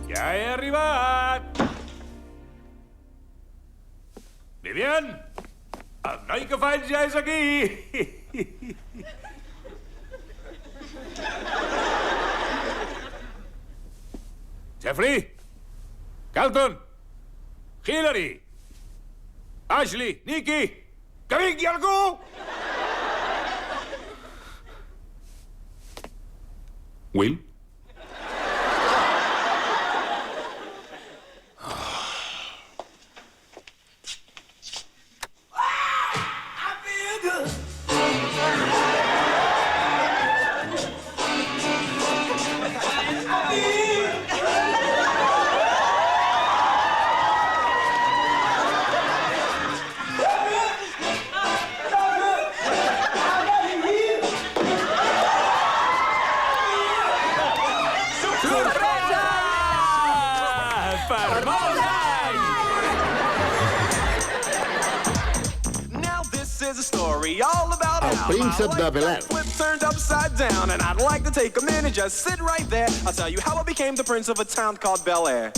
Ja he arribat! Vivian! El noi que faig ja és aquí! Jeffrey! Carlton! Hillary! Ashley! Nicky! Que vingui algú! Will? El Príncep de Bel-Air. Turned upside down, and I'd like to take a minute, just sit right there. I'll tell you how I became the prince of a town called Bel-Air.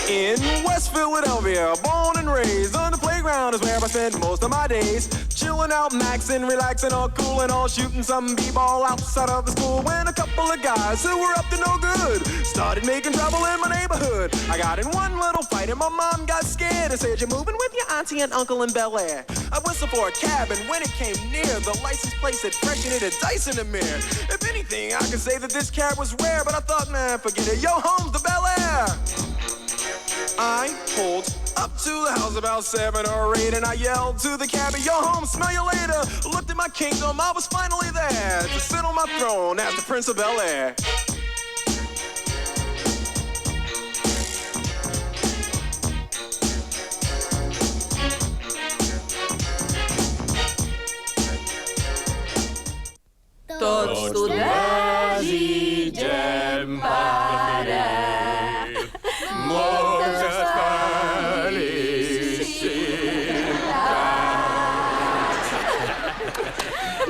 In West Philadelphia, born and raised, on the playground is where I spend most of my days. Chilling out, maxing, relaxing, all cool and all, shooting some b-ball outside of the school. When a couple of guys who were up to no good started making trouble in my neighborhood. I got in one little fight and my mom got scared and said, "You're moving with your auntie and uncle in Bel-Air." I whistled for a cab, and when it came near, the license plate said fresh and it had dice in the mirror. If anything, I could say that this cab was rare, but I thought, man, forget it. Yo, home's the Bel-Air. I pulled up to the house about 7 or 8, and I yelled to the cabbie, "Yo, home, smell you later." Looked at my kingdom, I was finally there to sit on my throne as the Prince of Bel-Air. Tots t'ho desitgem, pare. Moltes felicitats.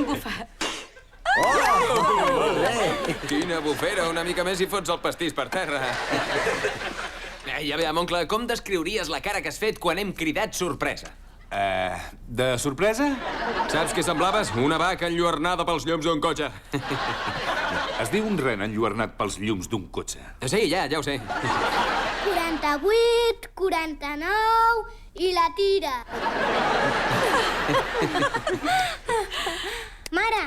Bufat. Quina bufera, una mica més i fots el pastís per terra. I aviam, oncle, com descriuries la cara que has fet quan hem cridat sorpresa? De sorpresa? Saps què semblaves? Una vaca enlluernada pels llums d'un cotxe. Es diu un ren enlluernat pels llums d'un cotxe. Sí, ja ho sé. 48, 49 i la tira. Mare,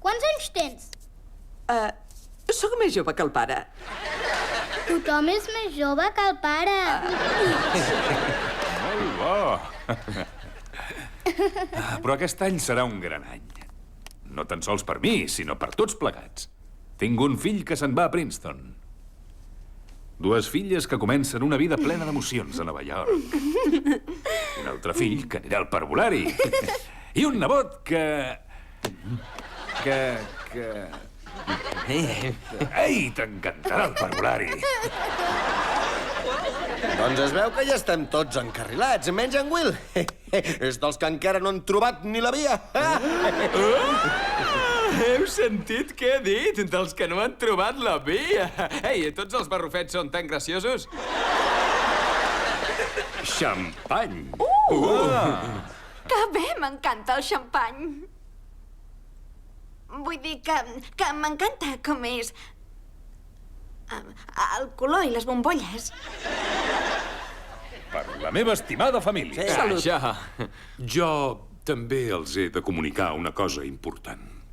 quants anys tens? Sóc més jove que el pare. Tothom és més jove que el pare. Molt bo. Però aquest any serà un gran any. No tan sols per mi, sinó per tots plegats. Tinc un fill que se'n va a Princeton. 2 filles que comencen una vida plena d'emocions a Nova York. Un altre fill que anirà al parvulari. I un nebot que... Ei, t'encantarà el parvulari. Doncs es veu que ja estem tots encarrilats, menys en Will. És dels que encara no han trobat ni la via. Heu sentit què he dit? Dels que no han trobat la via. Ei, tots els barrufets són tan graciosos? Xampany. Que bé, m'encanta el xampany. Vull dir que m'encanta com és el color i les bombolles. Per la meva estimada família. Salut. Ja. Jo també els he de comunicar una cosa important.